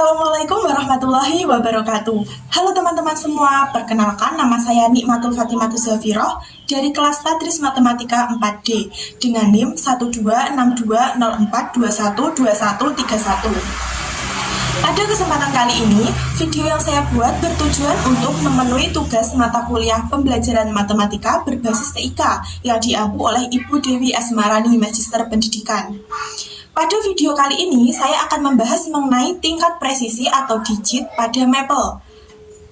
Assalamualaikum warahmatullahi wabarakatuh. Halo teman-teman semua, perkenalkan nama saya Nikmatul Fatimatu Zafiroh dari kelas Tadris Matematika 4D dengan NIM 1262042122131. Pada kesempatan kali ini, video yang saya buat bertujuan untuk memenuhi tugas mata kuliah pembelajaran matematika berbasis TIK yang diampu oleh Ibu Dewi Asmarani, Magister Pendidikan. Pada video kali ini, saya akan membahas mengenai tingkat presisi atau digit pada Maple.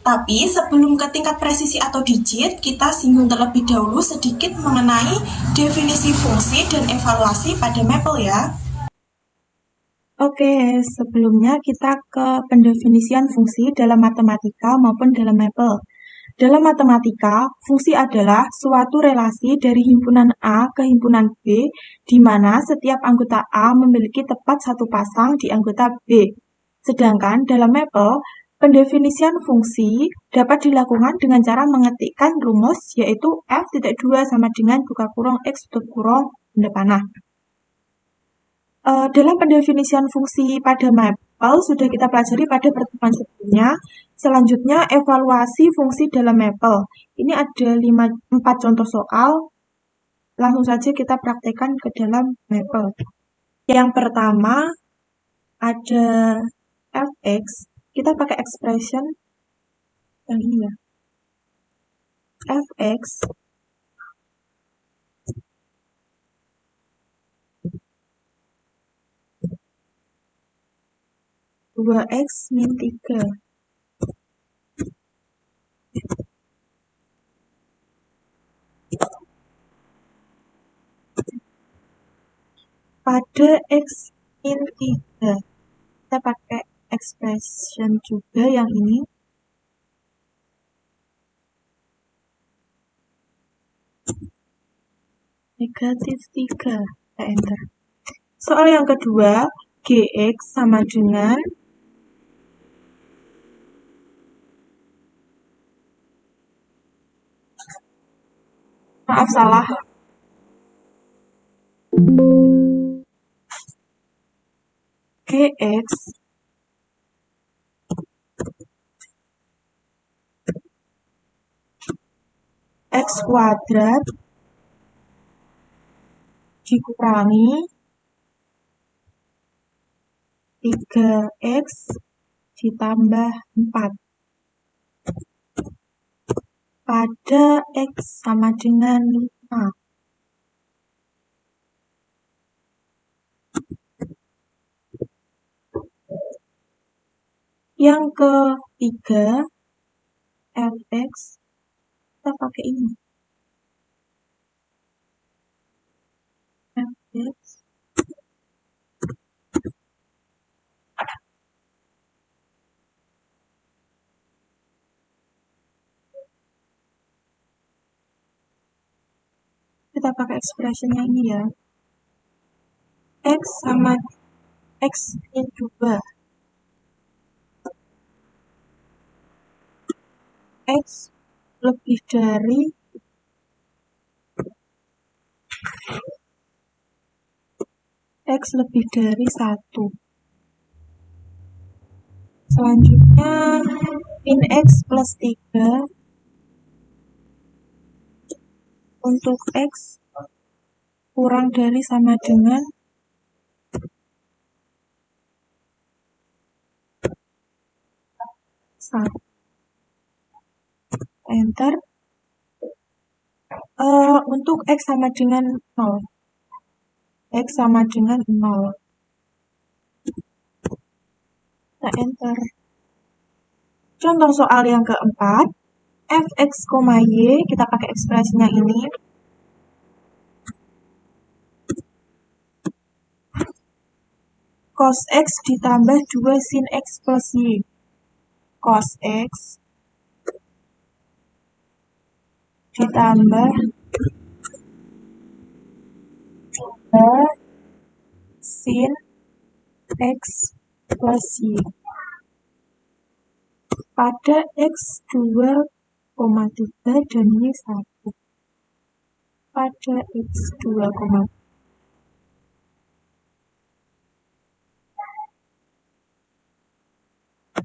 Tapi sebelum ke tingkat presisi atau digit, kita singgung terlebih dahulu sedikit mengenai definisi fungsi dan evaluasi pada Maple ya. Oke, sebelumnya kita ke pendefinisian fungsi dalam matematika maupun dalam Maple. Dalam matematika, fungsi adalah suatu relasi dari himpunan A ke himpunan B, di mana setiap anggota A memiliki tepat satu pasang di anggota B. Sedangkan dalam Maple, pendefinisian fungsi dapat dilakukan dengan cara mengetikkan rumus, yaitu f(2) sama dengan buka kurung x tutup kurung benda panah. Dalam pendefinisian fungsi pada Maple sudah kita pelajari pada pertemuan sebelumnya. Selanjutnya, evaluasi fungsi dalam Maple. Ini ada 4 contoh soal. Langsung saja kita praktekkan ke dalam Maple. Yang pertama, ada fx. Kita pakai expression yang ini ya. Fx 2x min 3. Pada x min 3, kita pakai expression juga yang ini. Negatif 3. Kita enter. Soal yang kedua, gx sama dengan maaf salah. Gx x kuadrat dikurangi 3x ditambah 4 pada x sama dengan 5. Yang ketiga, fx, kita pakai ini. Fx kita pakai expressionnya ini ya. X sama x min 2. X lebih dari X lebih dari 1. Selanjutnya, min X plus 3 untuk X kurang dari sama dengan 1. Enter. Untuk X sama dengan 0. X sama dengan 0. Kita enter. Contoh soal yang keempat, fx, y, kita pakai ekspresinya ini. Cos x ditambah 2 sin x plus y. Cos x ditambah 2 sin x plus y pada x 2,3 dan y 1. Pada x 2,3.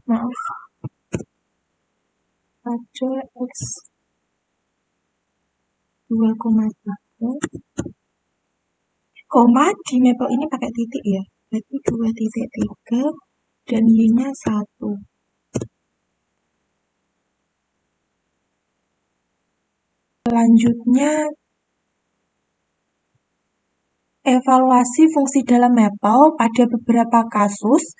maaf, pada X 2,3, koma di mapel ini pakai titik ya, berarti 2,3 dan Y-nya 1. Selanjutnya, evaluasi fungsi dalam mapel pada beberapa kasus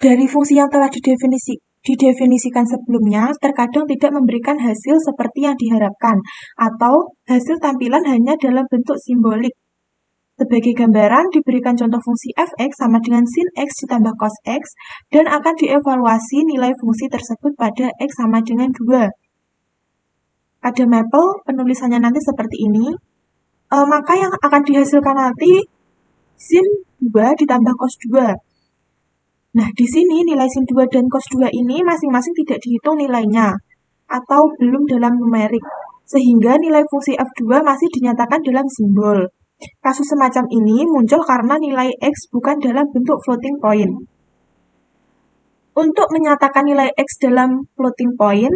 dari fungsi yang telah didefinisikan sebelumnya terkadang tidak memberikan hasil seperti yang diharapkan atau hasil tampilan hanya dalam bentuk simbolik. Sebagai gambaran, diberikan contoh fungsi f(x) sama dengan sin x ditambah cos x dan akan dievaluasi nilai fungsi tersebut pada x sama dengan 2. Pada mapel, penulisannya nanti seperti ini. Maka yang akan dihasilkan nanti sin 2 ditambah cos 2. Nah, di sini nilai sin 2 dan cos 2 ini masing-masing tidak dihitung nilainya atau belum dalam numerik, sehingga nilai fungsi f2 masih dinyatakan dalam simbol. Kasus semacam ini muncul karena nilai x bukan dalam bentuk floating point. Untuk menyatakan nilai x dalam floating point,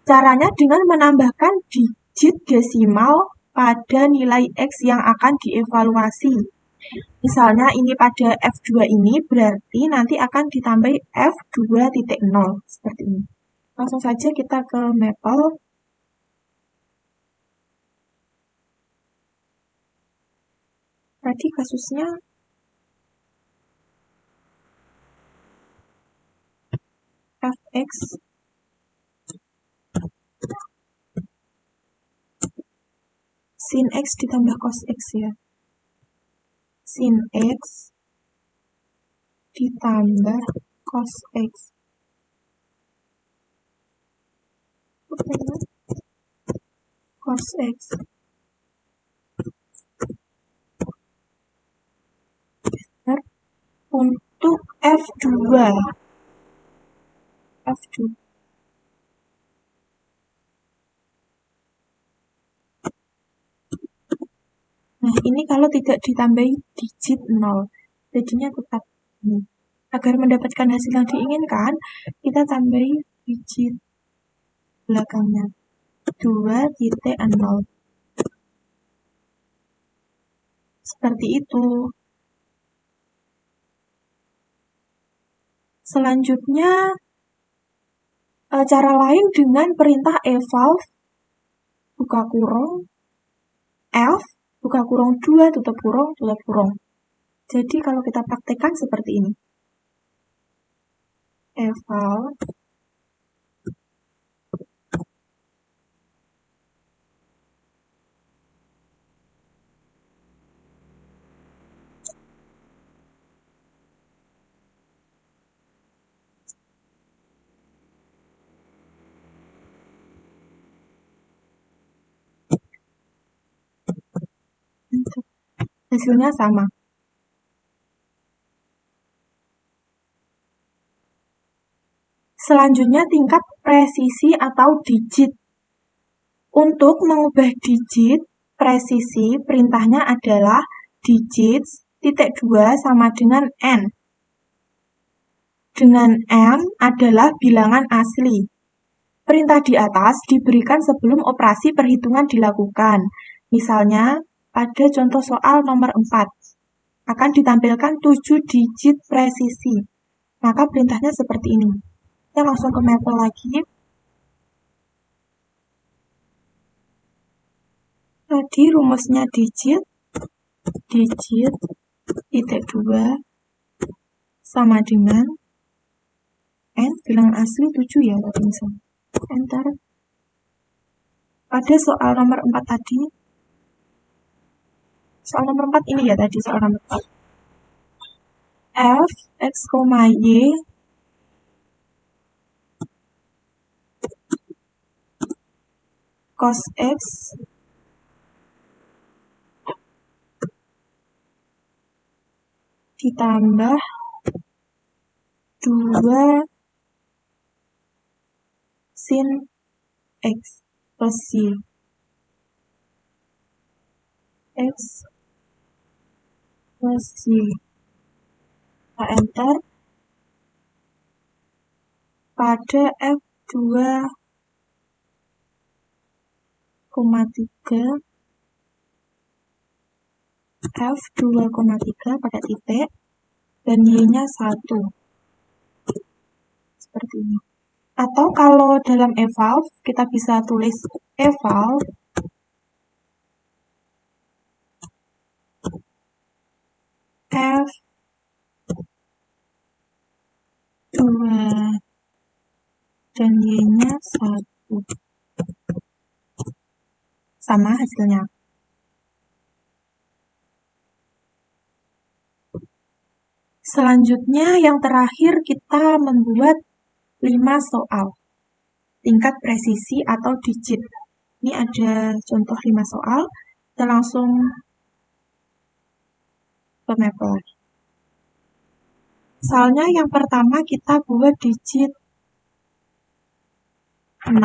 caranya dengan menambahkan digit desimal pada nilai x yang akan dievaluasi. Misalnya ini pada F2 ini berarti nanti akan ditambahi F2.0 seperti ini. Langsung saja kita ke mapel. Tadi kasusnya fx sin x ditambah cos x ya. Sin x ditambah cos x. Cos x. Untuk F2. Nah, ini kalau tidak ditambahi digit 0, jadinya tetap ini. Agar mendapatkan hasil yang diinginkan, kita tambahi digit belakangnya. 2.0. Seperti itu. Selanjutnya, cara lain dengan perintah eval buka kurung F buka kurung 2 tutup kurung. Jadi kalau kita praktekkan seperti ini. Eval hasilnya sama. Selanjutnya tingkat presisi atau digit. Untuk mengubah digit presisi, perintahnya adalah digit titik 2 sama dengan n. Dengan n adalah bilangan asli. Perintah di atas diberikan sebelum operasi perhitungan dilakukan. Misalnya, pada contoh soal nomor 4, akan ditampilkan 7 digit presisi. Maka perintahnya seperti ini. Kita langsung ke mapel lagi. Tadi rumusnya digit titik 2 sama dengan n, bilangan asli 7 ya tadi misalnya. Enter. Pada soal nomor 4 tadi, soal nomor 4 ini ya tadi soal nomor 4. F, X, Y cos X ditambah 2 sin X plus Y. X plus Y. Kita enter. pada F2,3 pada titik dan Y-nya 1 seperti ini. Atau kalau dalam eval kita bisa tulis eval F2 dan Y-nya 1 sama hasilnya. Selanjutnya yang terakhir kita membuat 5 soal tingkat presisi atau digit. Ini ada contoh 5 soal. Kita langsung ke Maple. Soalnya yang pertama kita buat digit 6.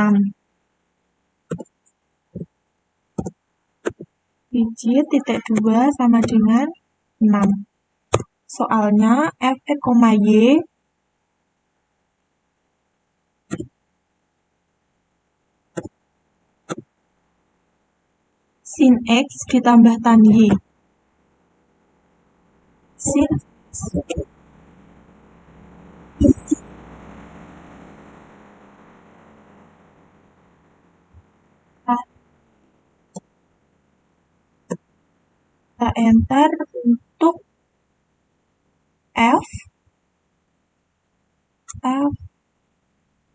Digit titik 2 sama dengan 6. Soalnya F(x), Y sin X ditambah tan Y. Sin kita enter untuk F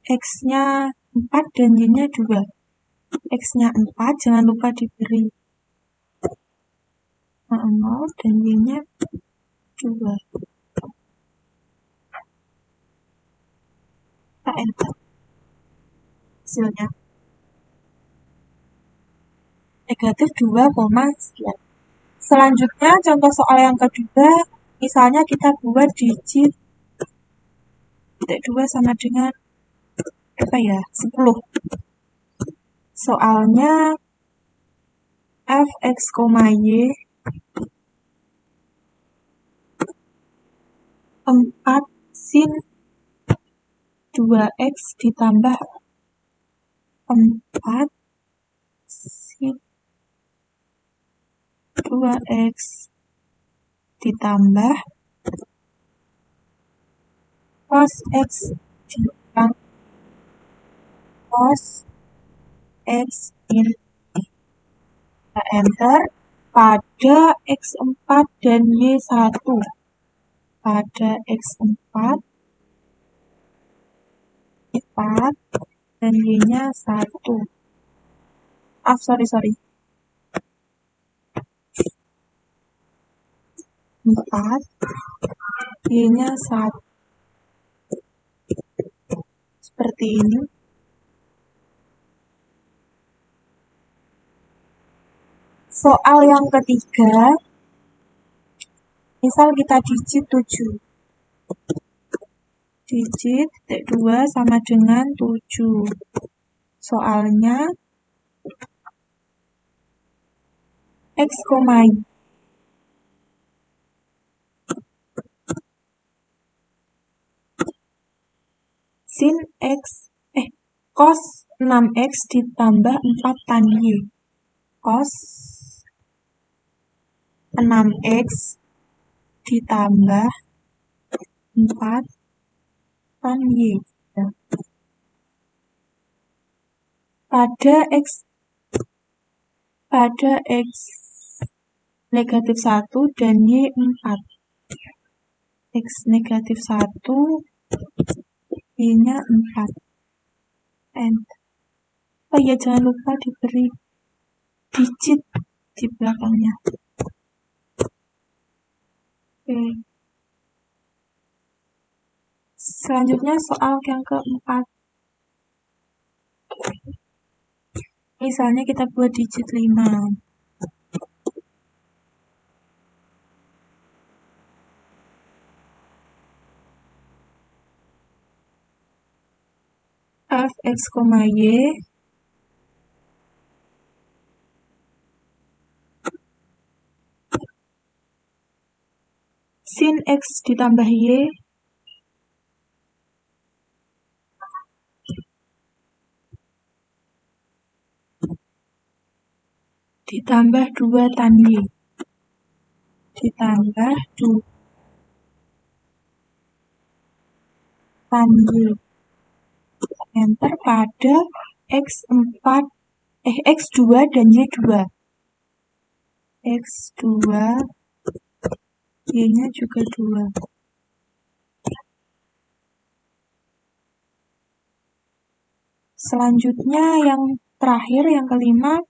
X-nya 4 dan Y-nya 2. X-nya 4, jangan lupa diberi 0 dan Y-nya 2. Kita enter hasilnya. Negatif 2, sekian. Selanjutnya contoh soal yang kedua, misalnya kita buat digit titik 2 sama dengan 10. Soalnya F(x), Y 4 sin 2X ditambah 4 sin 2X ditambah cos X ditambah cos X in kita enter pada X4 dan Y1. Pada X4 dan Y-nya 1. Sorry. 4, Y-nya 1. Seperti ini. Soal yang ketiga, misal kita digit 7. Digit titik 2 sama dengan 7. Soalnya X, Y sin X cos 6X ditambah 4 tan Y. Cos 6X ditambah 4 tan Y. Pada X negatif 1 dan Y 4. X negatif 1, Y-nya 4. Oh iya, jangan lupa diberi digit di belakangnya. Oke. Selanjutnya soal yang keempat. Misalnya kita buat digit 5. F(x), Y sin X ditambah Y ditambah 2 tan Y, ditambah 2 tan Y. Enter pada X2 dan Y2. X2, Y-nya juga 2. Selanjutnya yang terakhir, yang kelima,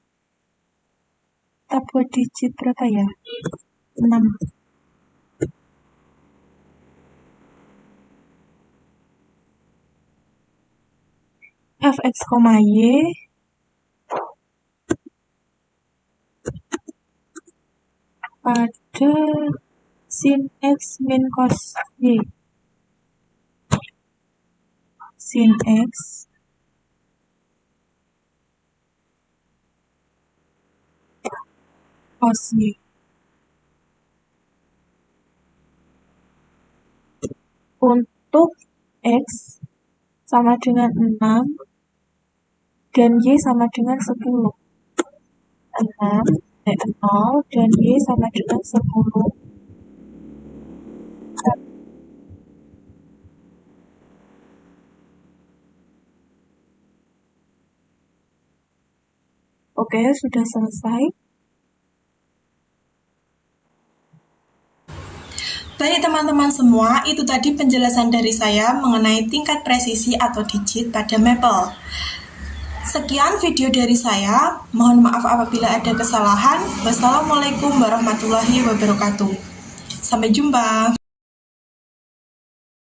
kita buat digit berapa ya? 6. Fx, Y pada sin X min cos Y. Sin X cos Y. Untuk X sama dengan 6 dan Y sama dengan 10. 0 dan Y sama dengan 10. Oke, sudah selesai. Baik teman-teman semua, itu tadi penjelasan dari saya mengenai tingkat presisi atau digit pada Maple. Sekian video dari saya, mohon maaf apabila ada kesalahan. Wassalamualaikum warahmatullahi wabarakatuh. Sampai jumpa.